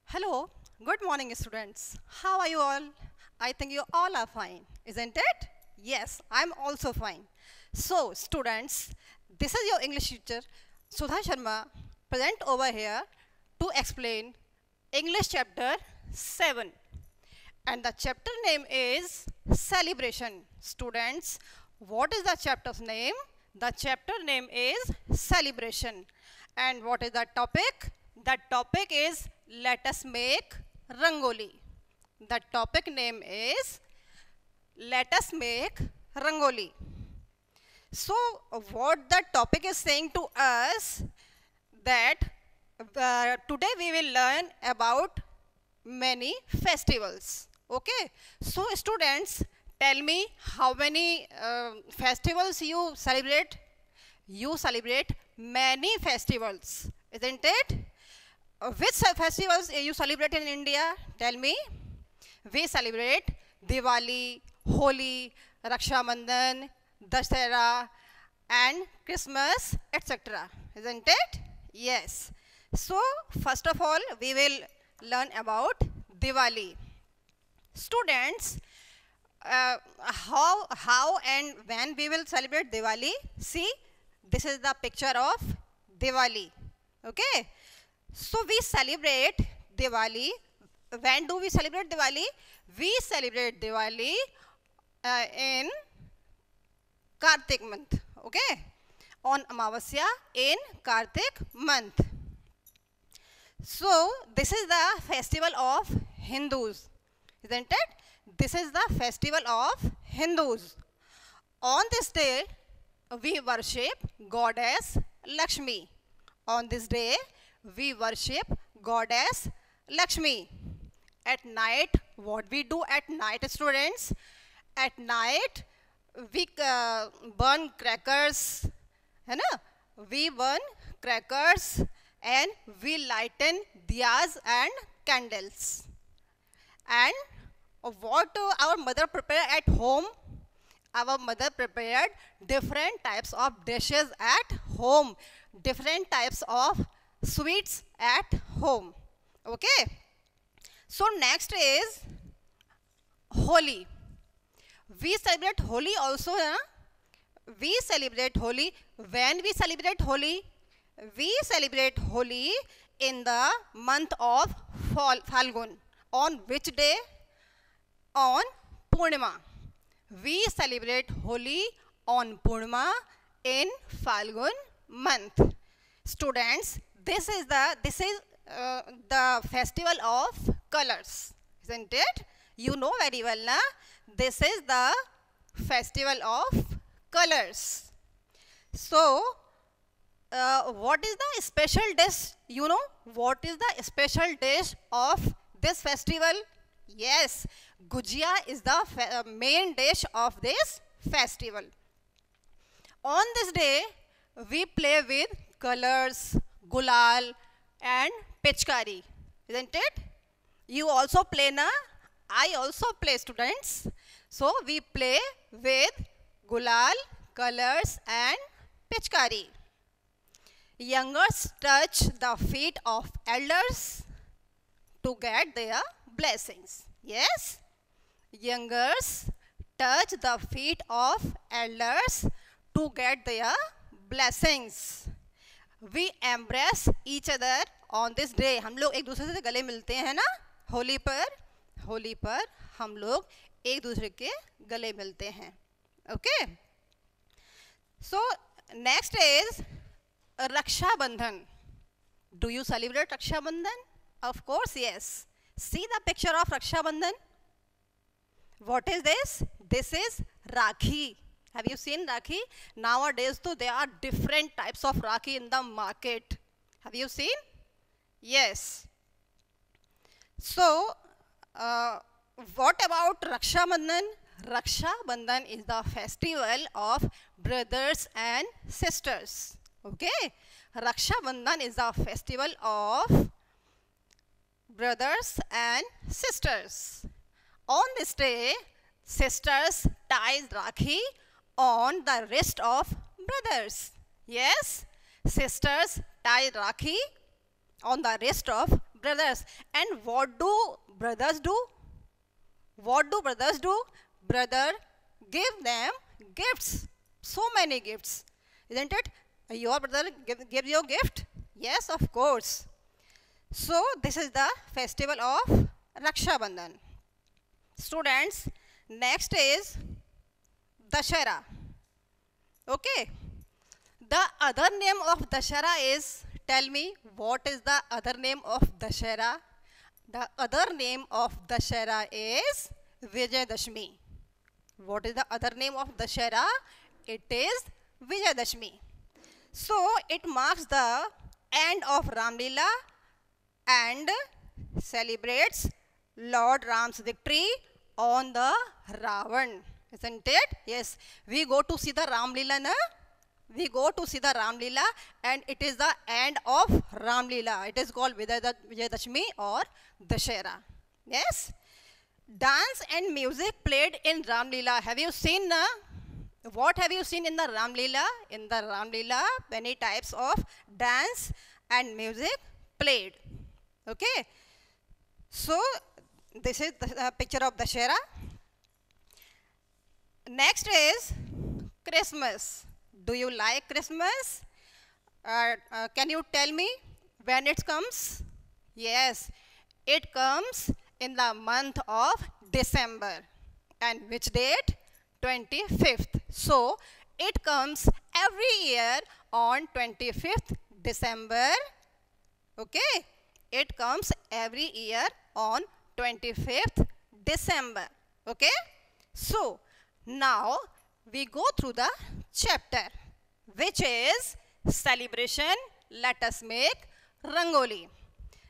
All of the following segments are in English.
Hello, good morning students. How are you all? I think you all are fine, isn't it? Yes, I'm also fine. So students, this is your English teacher Sudha Sharma present over here to explain English chapter 7. And the chapter name is Celebration. Students, what is the chapter's name? The chapter name is Celebration. And what is the topic? The topic is Let us make Rangoli. The topic name is Let us make Rangoli. So what the topic is saying to us that today we will learn about many festivals. Okay, so students, tell me how many festivals you celebrate. You celebrate many festivals, isn't it? Which festivals you celebrate in India? Tell me. We celebrate Diwali, Holi, Raksha Bandhan, Dussehra and Christmas, etc. Isn't it? Yes. So first of all, we will learn about Diwali. Students, how and when we will celebrate Diwali? See, this is the picture of Diwali. Okay. So we celebrate Diwali. When do we celebrate Diwali? We celebrate Diwali in Kartik month. Okay. On Amavasya in Kartik month. So this is the festival of Hindus, isn't it? This is the festival of Hindus. On this day, we worship Goddess Lakshmi. On this day, we worship Goddess Lakshmi. At night, what we do at night, students? At night, we burn crackers. है ना? We burn crackers and we lighten diyas and candles. And what our mother prepared at home? Our mother prepared different types of dishes at home, different types of sweets at home. Okay. So next is Holi. We celebrate Holi also. We celebrate Holi. When we celebrate Holi? We celebrate Holi in the month of Falgun. On which day? On Purnima. We celebrate Holi on Purnima in Falgun month. Students, this is the festival of colors, isn't it? You know very well, na? This is the festival of colors. So, what is the special dish? You know, what is the special dish of this festival? Yes, Gujia is the main dish of this festival. On this day, we play with colors, gulal and pichkari, isn't it? You also play, na? I also play, students. So we play with gulal, colors and pichkari. Youngers touch the feet of elders to get their blessings. Yes? Youngers touch the feet of elders to get their blessings. We embrace each other on this day. हम लोग एक दूसरे से गले मिलते हैं ना होली पर हम लोग एक दूसरे के गले मिलते हैं. Okay. So next is Raksha Bandhan. Do you celebrate Raksha Bandhan? Of course, yes. See the picture of Raksha Bandhan. What is this? This is Rakhi. Have you seen Rakhi? Nowadays, though, there are different types of Rakhi in the market. Have you seen? Yes. So, what about Raksha Bandhan? Raksha Bandhan is the festival of brothers and sisters. Okay? Raksha Bandhan is the festival of brothers and sisters. On this day, sisters ties Rakhi on the wrist of brothers. Yes, sisters tie Rakhi on the wrist of brothers. And what do brothers do? What do brothers do? Brother give them gifts. So many gifts. Isn't it? Your brother gives you a gift? Yes, of course. So this is the festival of Raksha Bandhan. Students, next is Dashera. Okay. The other name of Dashera is, tell me, what is the other name of Dashera? The other name of Dashera is Vijayadashmi. What is the other name of Dashera? It is Vijayadashmi. So it marks the end of Ramlila and celebrates Lord Ram's victory on the Ravan. Isn't it? Yes. We go to see the Ramlila, na? We go to see the Ramlila and it is the end of Ramlila. It is called Vijayadashmi or Dashera. Yes. Dance and music played in Ramlila. Have you seen? What have you seen in the Ramlila? In the Ramlila, many types of dance and music played. Okay. So this is the picture of Dashera. Next is Christmas. Do you like Christmas? Can you tell me when it comes? Yes, it comes in the month of December. And which date? 25th. So, it comes every year on 25th December. Okay, it comes every year on 25th December. Okay, so now we go through the chapter, which is celebration. Let us make Rangoli.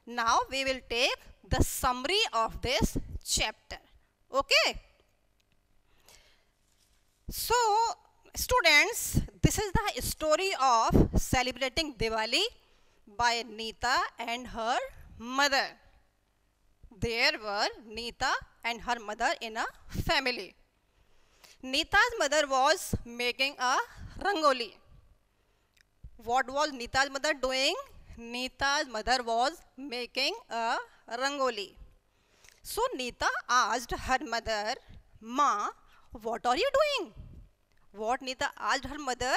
Now we will take the summary of this chapter. Okay. So students, this is the story of celebrating Diwali by Neeta and her mother. There were Neeta and her mother in a family. Neeta's mother was making a Rangoli. What was Neeta's mother doing? Neeta's mother was making a Rangoli. So Neeta asked her mother, "Ma, what are you doing?" What Neeta asked her mother?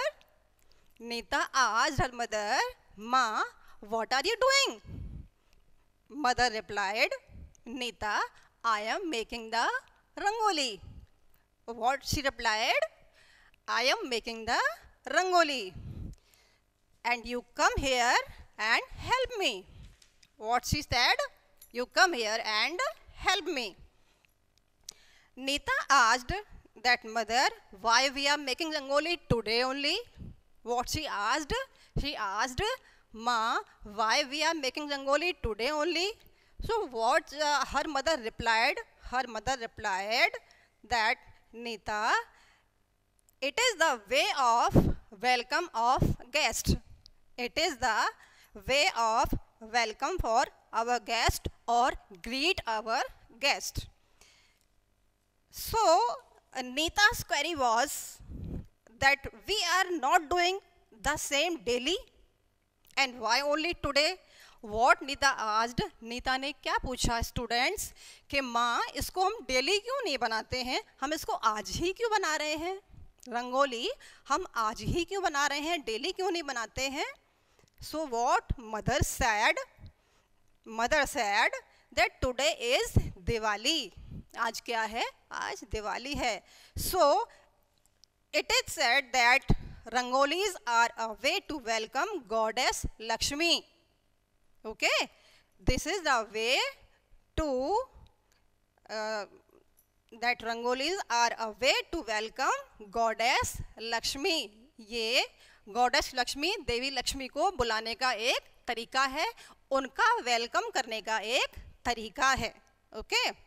Neeta asked her mother, "Ma, what are you doing?" Mother replied, "Neeta, I am making the Rangoli." What she replied? "I am making the Rangoli. And you come here and help me." What she said? "You come here and help me." Neeta asked that mother, "Why we are making Rangoli today only?" What she asked? She asked, "Ma, why we are making Rangoli today only?" So what her mother replied? Her mother replied that, "Neeta, it is the way of welcome of guest. It is the way of welcome for our guest or greet our guest." So Neeta's query was that we are not doing the same daily, and why only today? What Neeta asked? Neeta ने क्या पूछा students कि माँ इसको हम daily क्यों नहीं बनाते हैं, हम इसको आज ही क्यों बना रहे हैं? रंगोली हम आज ही क्यों बना रहे हैं, डेली क्यों नहीं बनाते हैं? So what mother said? Mother said that today is Diwali. आज क्या है? आज दिवाली है. So it is said that Rangolis are a way to welcome goddess Lakshmi. Okay, this is the way to that Rangolis are a way to welcome goddess Lakshmi. ये goddess Lakshmi, देवी लक्ष्मी को बुलाने का एक तरीका है, उनका वेलकम करने का एक तरीका है. Okay.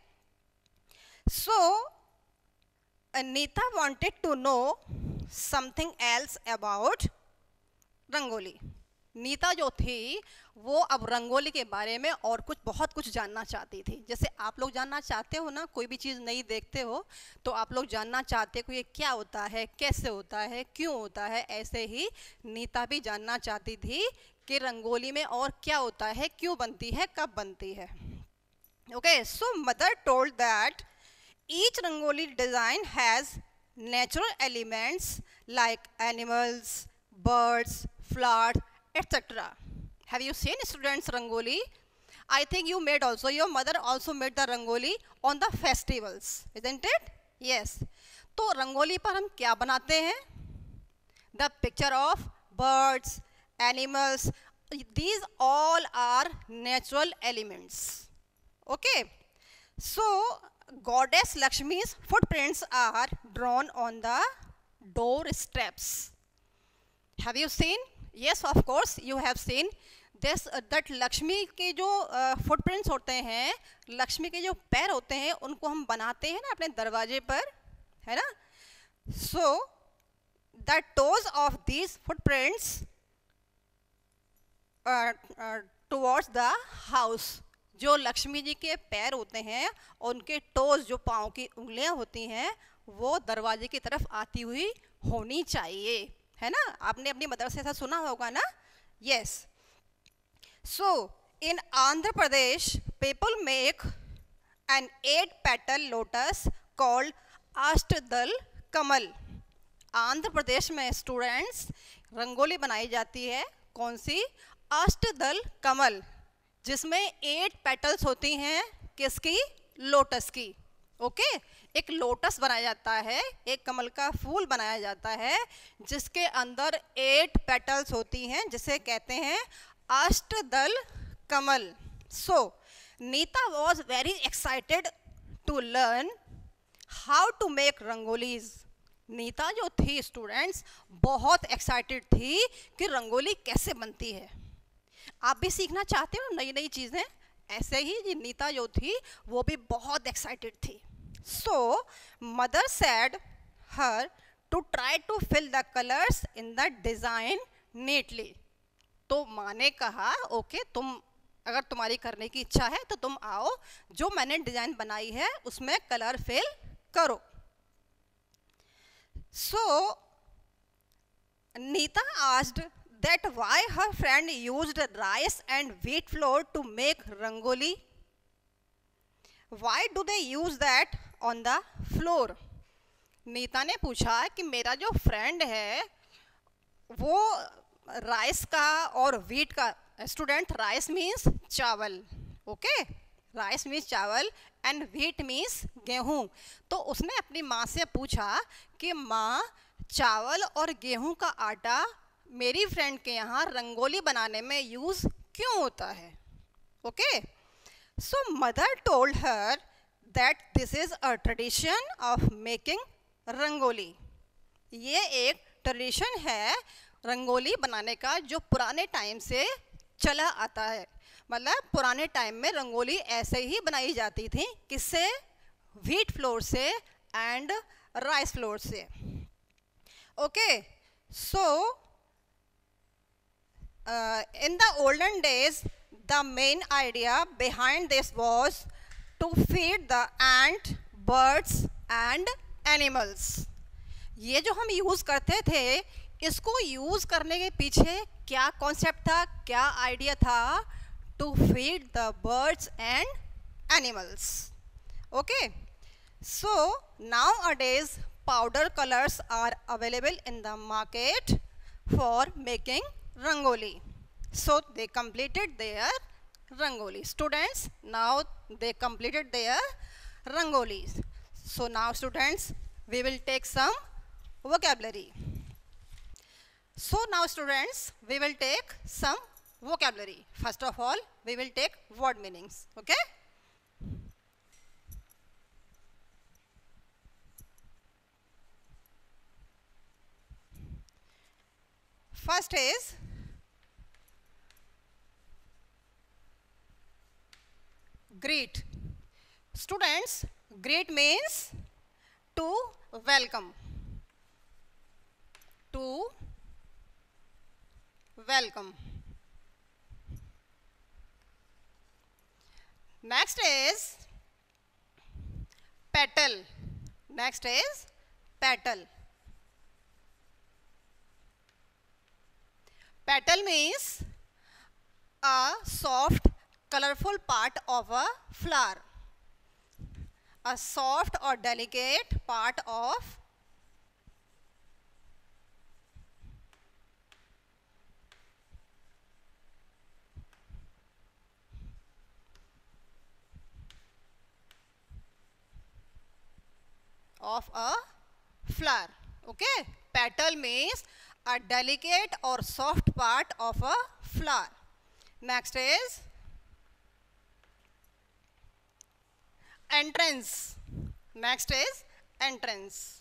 So Neeta wanted to know something else about Rangoli. Nita जो थी वो अब रंगोली के बारे में और कुछ बहुत कुछ जानना चाहती थी। जैसे आप लोग जानना चाहते हो ना, कोई भी चीज़ नहीं देखते हो तो आप लोग जानना चाहते हो ये क्या होता है, कैसे होता है, क्यों होता है। ऐसे ही नीता भी जानना चाहती थी कि रंगोली में और क्या होता है, क्यों बनती है, कब बनती है। Okay, so mother told that each rangoli design has natural elements like animals, birds, flowers, etc. Have you seen students rangoli? I think you made also, your mother also made the rangoli on the festivals, isn't it? Yes. तो रंगोली पर हम क्या बनाते हैं? The picture of birds, animals, these all are natural elements. Okay. So Goddess Lakshmi's footprints are drawn on the door steps. Have you seen? Yes, of course you have seen this, that Lakshmi के जो footprints होते हैं, लक्ष्मी के जो पैर होते हैं, उनको हम बनाते हैं ना अपने दरवाजे पर, है ना? So the toes of these footprints towards the house. जो लक्ष्मी जी के पैर होते हैं, उनके टोज, जो पाँव की उंगलियां होती हैं, वो दरवाजे की तरफ आती हुई होनी चाहिए, है ना? आपने अपनी मदर से ऐसा सुना होगा ना? Yes. So in Andhra Pradesh people make an 8-petal lotus called ashtadal kamal. Andhra Pradesh में स्टूडेंट्स रंगोली बनाई जाती है, कौन सी? अष्टदल कमल, जिसमें 8 पेटल्स होती हैं, किसकी? लोटस की. ओके, एक लोटस बनाया जाता है, एक कमल का फूल बनाया जाता है, जिसके अंदर 8 पेटल्स होती हैं, जिसे कहते हैं ashtadal kamal. So Nita was very excited to learn how to make rangolis. Nita जो थी स्टूडेंट्स बहुत एक्साइटेड थी कि रंगोली कैसे बनती है. आप भी सीखना चाहते हो नई नई चीज़ें? ऐसे ही ये नीता जो थी वो भी बहुत एक्साइटेड थी. So mother said her to try to fill the colours in the design neatly. तो माँ ने कहा ओके, तुम अगर तुम्हारी करने की इच्छा है तो तुम आओ, जो मैंने डिज़ाइन बनाई है उसमें कलर फिल करो. So Nita asked that why her friend used rice and wheat flour to make rangoli. Why do they use that on the floor? Neeta ने पूछा कि मेरा जो फ्रेंड है वो राइस का और व्हीट का, स्टूडेंट राइस मीन्स चावल, ओके, राइस मीन्स चावल एंड व्हीट मीन्स गेहूं. तो उसने अपनी माँ से पूछा कि माँ, चावल और गेहूं का आटा मेरी फ्रेंड के यहाँ रंगोली बनाने में यूज़ क्यों होता है? Okay. So mother told her that this is a tradition of making rangoli. ये एक ट्रेडिशन है रंगोली बनाने का जो पुराने टाइम से चला आता है. मतलब पुराने टाइम में रंगोली ऐसे ही बनाई जाती थी, किससे? व्हीट फ्लोर से एंड राइस फ्लोर से. Okay. So in the olden days, the main idea behind this was to feed the ant, birds and animals. ये जो हम यूज़ करते थे, इसको यूज़ करने के पीछे क्या कॉन्सेप्ट था, क्या आइडिया था? To feed the birds and animals. Okay. So nowadays powder colors are available in the market for making Rangoli. So they completed their Rangoli. Students, now they completed their Rangolis. So now students, we will take some vocabulary. So now students, we will take some vocabulary. First of all, we will take word meanings. Okay? First is greet. Students, greet means to welcome. To welcome. Next is petal. Next is petal. Petal means a soft, colorful part of a flower. A soft or delicate part of a flower. Okay, petal means a delicate or soft part of a flower. Next is entrance. Next is entrance.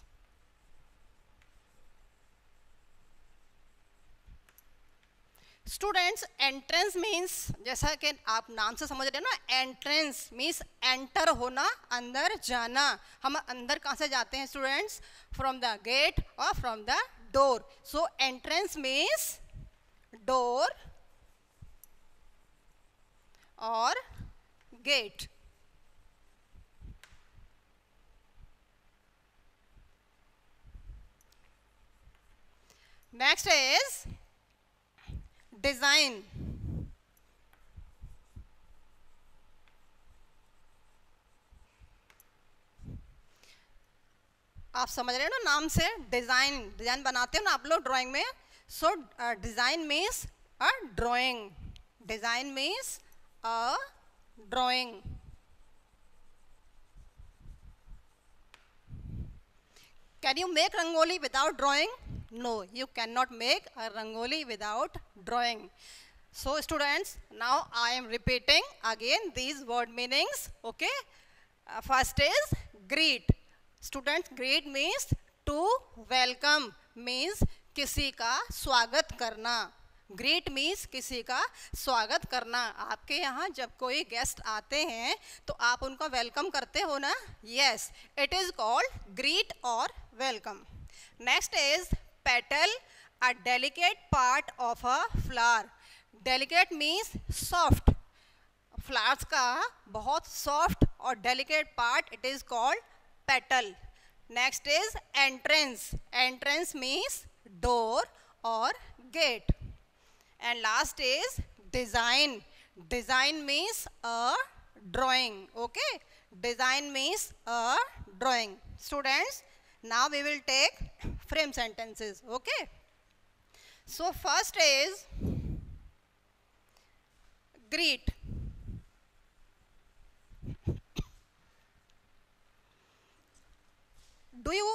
Students entrance means जैसा कि आप नाम से समझ रहे हैं ना, entrance means enter होना, अंदर जाना. हम अंदर कहाँ से जाते हैं स्टूडेंट्स? फ्रॉम द गेट और from the door. So entrance means door और गेट. Next is design. आप समझ रहे हो ना नाम से, डिजाइन. डिजाइन बनाते हो ना आप लोग ड्राइंग में. So design means a drawing. Design means a drawing. Can you make rangoli without drawing? No, you cannot make a rangoli without drawing. So students, now I am repeating again these word meanings. Okay, first is greet. Students, greet means to welcome, means किसी का स्वागत करना. Greet means किसी का स्वागत करना. आपके यहाँ जब कोई गेस्ट आते हैं तो आप उनका वेलकम करते हो ना. Yes, it is called greet और welcome. Next is petal, a delicate part of a flower. Delicate means soft. Flowers का बहुत soft और delicate part, it is called petal. Next is entrance. Entrance means door or gate. And last is design. Design means a drawing. Okay, design means a drawing. Students, now we will take frame sentences. Okay, so first is greet. Do you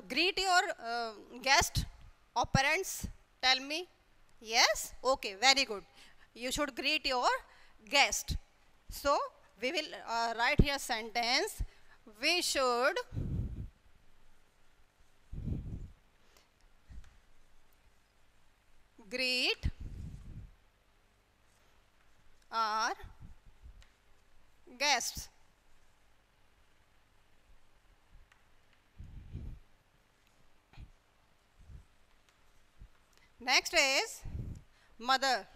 greet your guest or parents? Tell me. Yes? Okay, very good. You should greet your guest. So we will write here sentence. We should greet our guests. Next is mother.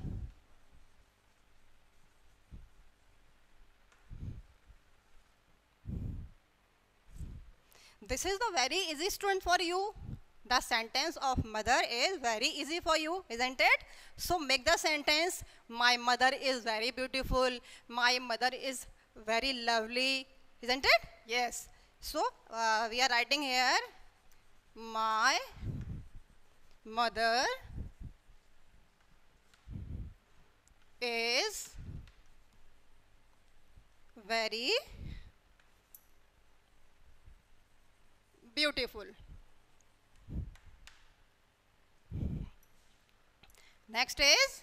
This is the very easy student for you. The sentence of mother is very easy for you, isn't it? So make the sentence, my mother is very beautiful, my mother is very lovely, isn't it? Yes. So we are writing here, my mother is very beautiful. Next is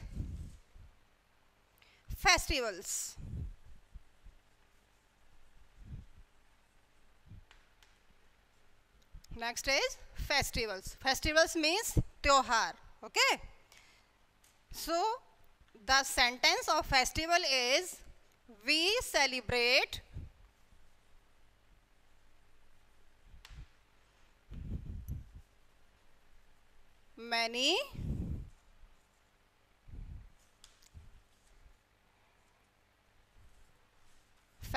festivals. Next is festivals. Festivals means tyohar. Okay. So the sentence of festival is, we celebrate many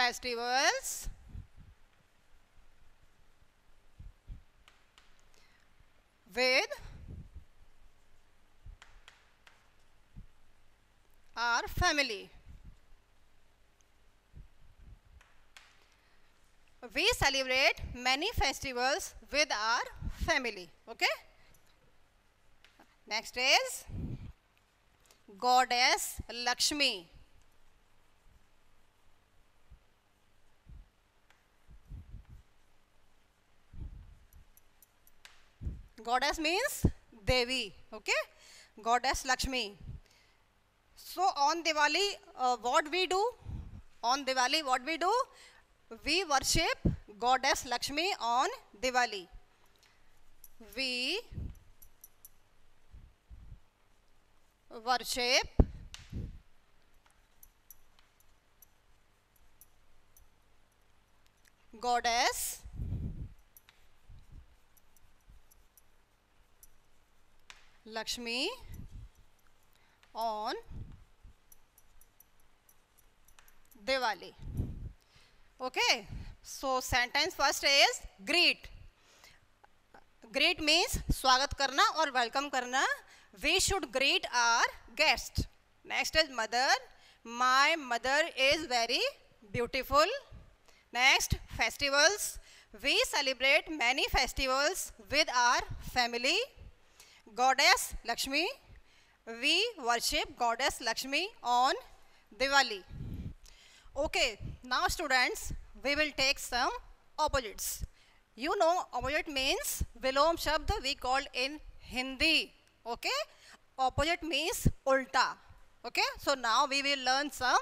festivals with our family. We celebrate many festivals with our family. Okay. Next is Goddess Lakshmi. Goddess means Devi. Okay. Goddess Lakshmi. So on Diwali, what we do? On Diwali, what we do? We worship Goddess Lakshmi on Diwali. We worship Goddess Lakshmi on Diwali. Okay, so sentence first is greet. Greet means स्वागत करना और welcome करना. We should greet our guest. Next is mother. My mother is very beautiful. Next, festivals. We celebrate many festivals with our family. Goddess Lakshmi. We worship Goddess Lakshmi on Diwali. Okay, now students, we will take some opposites. You know, opposite means Vilom Shabd we called in Hindi. Okay, opposite means ulta. Okay, so now we will learn some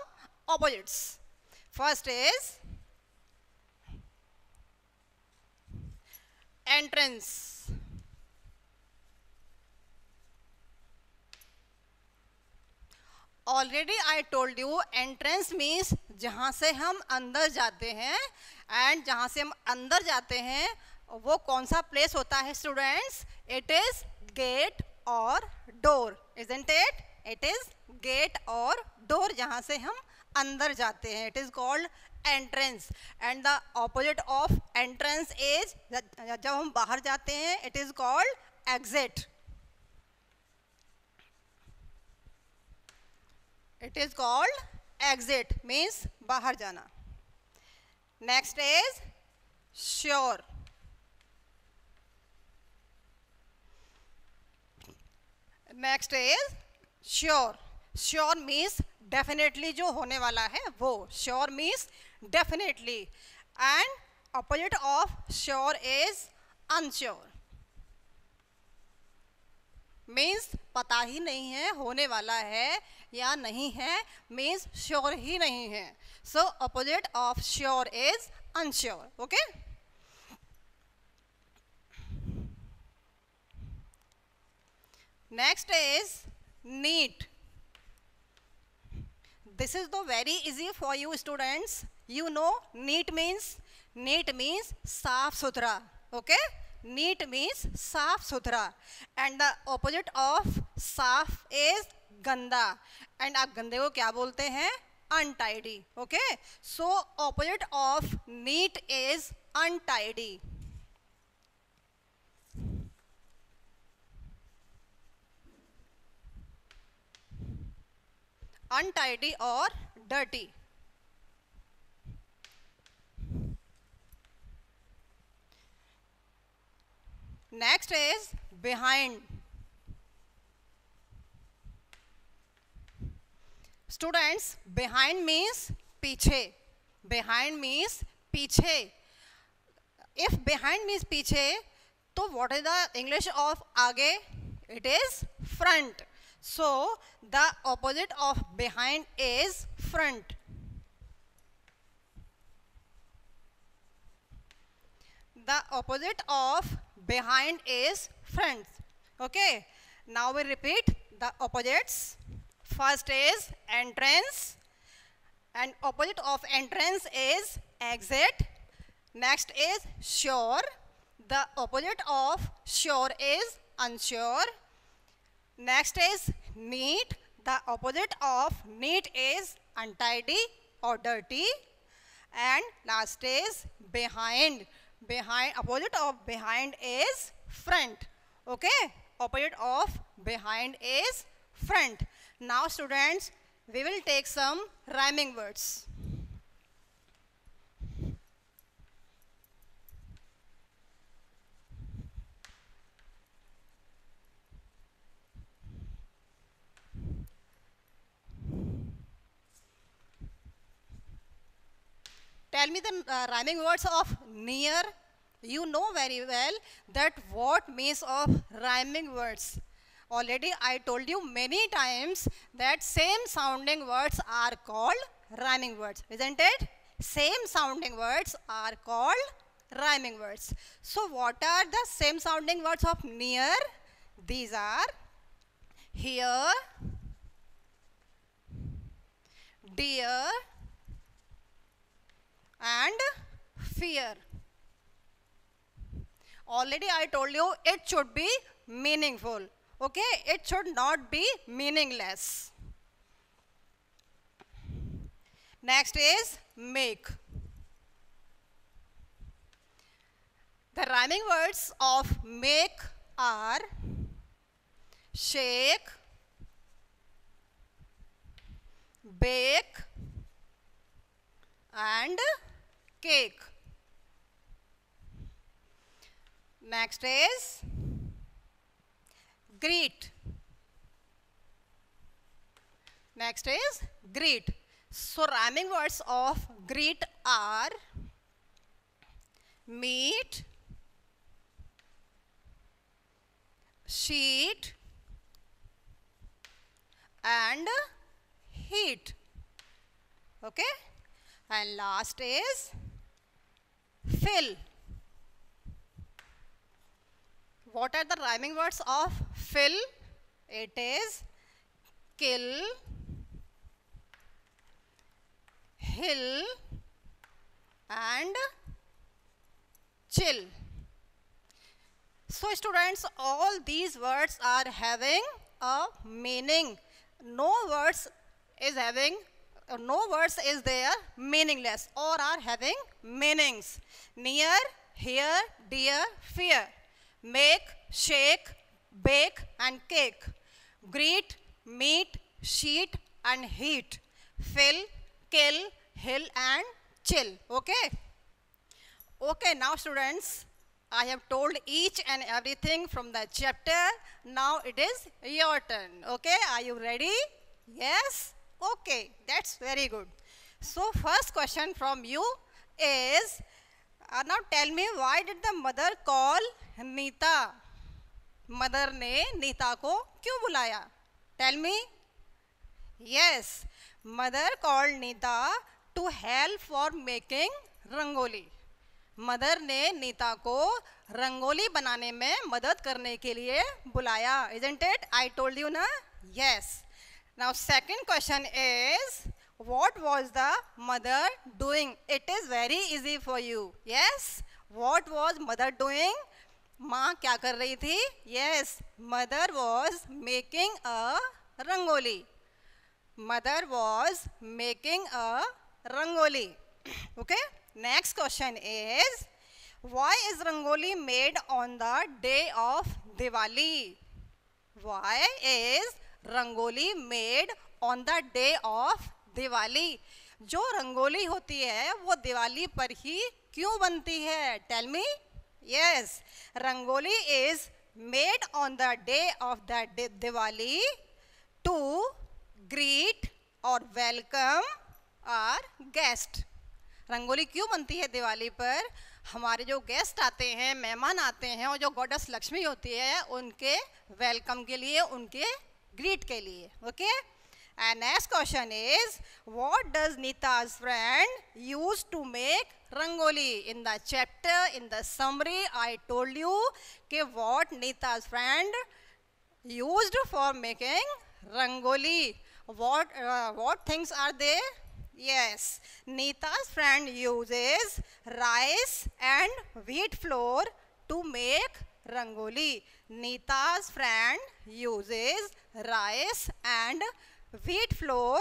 opposites. First is entrance. Already I told you entrance means जहाँ से हम अंदर जाते हैं and जहाँ से हम अंदर जाते हैं वो कौन सा प्लेस होता है students? It is gate or door, isn't it? It is gate or door जहाँ से हम अंदर जाते हैं. It is called entrance and the opposite of entrance is जब हम बाहर जाते हैं it is called exit. It is called exit means बाहर जाना. Next is sure. Next is sure. Sure means definitely जो होने वाला है वो. Sure means definitely. And opposite of sure is unsure. Means पता ही नहीं है होने वाला है या नहीं है means sure ही नहीं है. So opposite of sure is unsure. Okay. Next is neat. This is the very easy for you students. You know neat means साफ सुथरा. Okay. Neat means साफ सुथरा and the opposite of साफ is गंदा and आप गंदे को क्या बोलते हैं? Untidy. Okay. So opposite of neat is untidy. Untidy or dirty. Next is behind. Students, behind means पीछे. Behind means पीछे. If behind means पीछे, तो what is the English of आगे? It is front. So the opposite of behind is front. The opposite of behind is front. Okay. Now we repeat the opposites. First is entrance and opposite of entrance is exit. Next is sure. The opposite of sure is unsure. Next is neat. The opposite of neat is untidy or dirty. and last is behind. Behind, opposite of behind is front. Okay, opposite of behind is front. Now students, we will take some rhyming words. Tell me the rhyming words of near. You know very well that what means of rhyming words. Already I told you many times that same sounding words are called rhyming words, isn't it? Same sounding words are called rhyming words. So what are the same sounding words of near? These are here, dear, and fear. Already I told you it should be meaningful. Okay, it should not be meaningless. Next is make. The rhyming words of make are shake, bake, and cake. Next is greet. Next is greet. So rhyming words of greet are meet, sheet, and heat. Okay, and last is fill. What are the rhyming words of fill? It is kill, hill, and chill. So students, all these words are having a meaning. No words is there meaningless or are having meanings. Near, here, dear, fear. Make, shake, bake, and cake. Greet, meet, sheet, and heat. Fill, kill, hill, and chill. Okay? Okay, now students, I have told each and everything from the chapter. Now it is your turn. Okay, are you ready? Yes? Okay, that's very good. So first question from you is, now tell me, why did the mother call Neeta? Mother ने नीता को क्यों बुलाया? Tell me. Yes, mother called Neeta to help for making rangoli. Mother ने नीता को रंगोली बनाने में मदद करने के लिए बुलाया. Isn't it? I told you na? Yes. Now second question is, what was the mother doing? It is very easy for you. Yes. What was mother doing? माँ क्या कर रही थी? Yes, mother was making a rangoli. Mother was making a rangoli. Okay. Next question is, why is rangoli made on the day of Diwali? Why is rangoli made on the day of Diwali? जो रंगोली होती है वो दिवाली पर ही क्यों बनती है? Tell me. Yes, rangoli is made on the day of the Diwali to greet or welcome our guest. Rangoli क्यों बनती है दिवाली पर? हमारे जो गेस्ट आते हैं, मेहमान आते हैं, और जो गॉडेस लक्ष्मी होती है उनके वेलकम के लिए, उनके ग्रीट के लिए. Okay. And next question is, what does Nita's friend use to make rangoli? In the chapter, in the summary, I told you what Nita's friend used for making rangoli. What things are they? Yes, Nita's friend uses rice and wheat flour to make rangoli. Nita's friend uses rice and wheat flour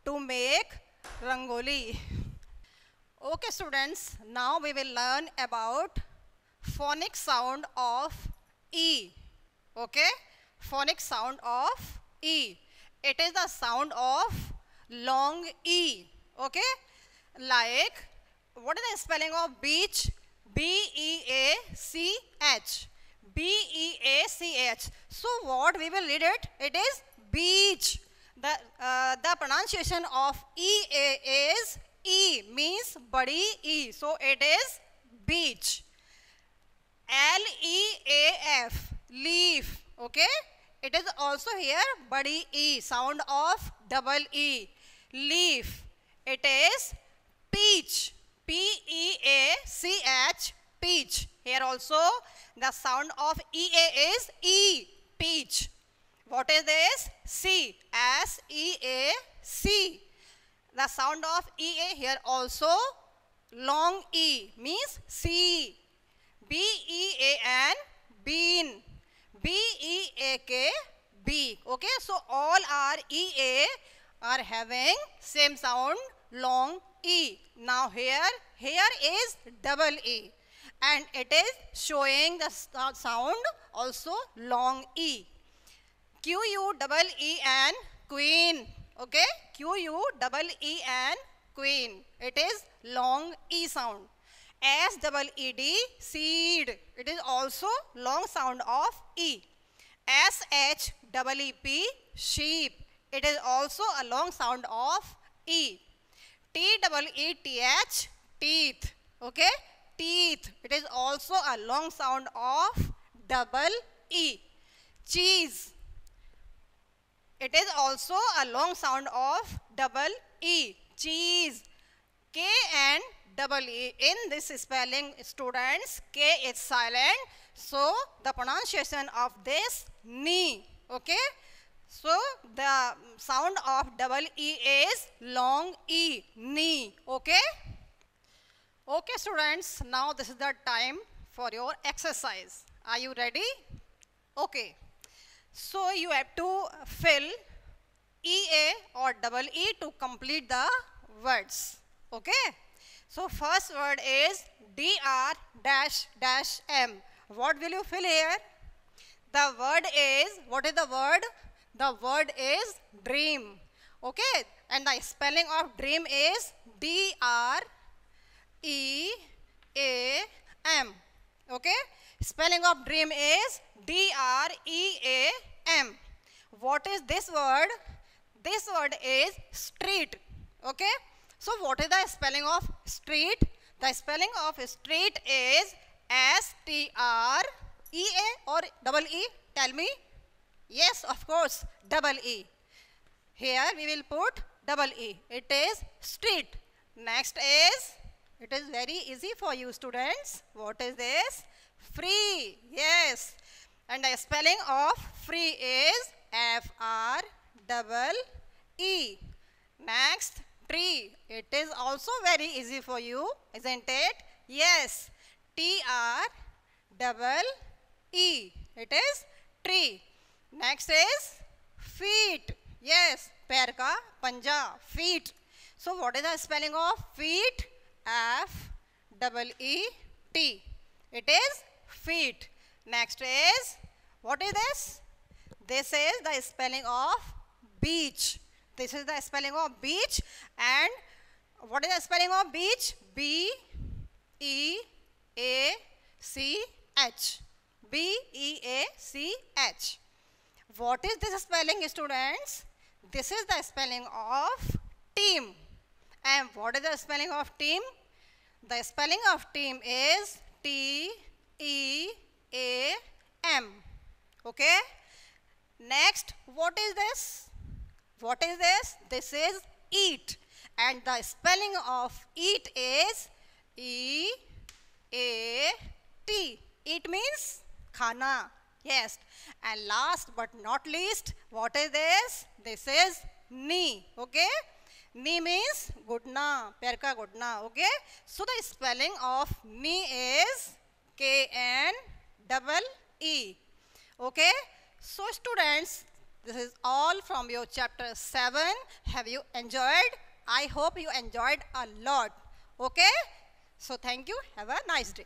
to make rangoli. Okay, students, now we will learn about phonic sound of E. Okay, phonic sound of E. It is the sound of long E. Okay, like what is the spelling of beach? B-E-A-C-H. B-E-A-C-H. So what we will read it? It is beach. The pronunciation of E-A is E, means badi E. So it is beach. L-E-A-F, leaf. Okay, it is also here badi E, sound of double E, leaf. It is peach, P-E-A-C-H, peach. Here also the sound of E-A is E, peach. What is this? C, S-E-A-C. The sound of E-A here also long E, means C. B-E-A-N, bean. B-E-A-K, beak. Okay, so all our E-A are having same sound, long E. Now here is double E, and it is showing the sound also long E. Q-U-E-E-N, queen. Okay, Q-U-E-E-N, queen. It is long E sound. S-E-E-D, seed. It is also long sound of E. S-H-E-E-P, sheep. It is also a long sound of E. T-E-E-T-H, teeth. Okay, teeth. It is also a long sound of double E. Cheese. It is also a long sound of double E. Cheese. K and double E. In this spelling, students, K is silent. So the pronunciation of this knee. Okay. So the sound of double E is long E, knee. Okay. Okay, students. Now this is the time for your exercise. Are you ready? Okay. So you have to fill EA or double E to complete the words. Okay. So first word is DR dash dash M. What will you fill here? The word is, what is the word? The word is dream. Okay. And the spelling of dream is D-R-E-A-M. Okay. Spelling of dream is D-R-E-A-M. What is this word? This word is street. Okay. So what is the spelling of street? The spelling of street is S-T-R-E-A or double E? Tell me. Yes, of course, double E. Here we will put double E. It is street. Next is, it is very easy for you students. What is this? Free. Yes. And the spelling of free is F-R-E-E. Next, tree. It is also very easy for you, isn't it? Yes. T-R-E-E. It is tree. Next is feet. Yes. पैर का पंजा. Feet. So what is the spelling of feet? F-E-E-T. It is feet. Next is, what is this? This is the spelling of beach. This is the spelling of beach. And what is the spelling of beach? B-E-A-C-H. B-E-A-C-H. What is this spelling, students? This is the spelling of team. And what is the spelling of team? The spelling of team is T-E-A-M. Okay. Next, what is this? What is this? This is eat. And the spelling of eat is E-A-T. Eat means khana. Yes. And last but not least, what is this? This is knee. Okay. Knee means gudna, पैर का gudna. Okay. So the spelling of knee is K-N-E-E. Okay. So students, this is all from your chapter 7. Have you enjoyed? I hope you enjoyed a lot. Okay? So thank you. Have a nice day.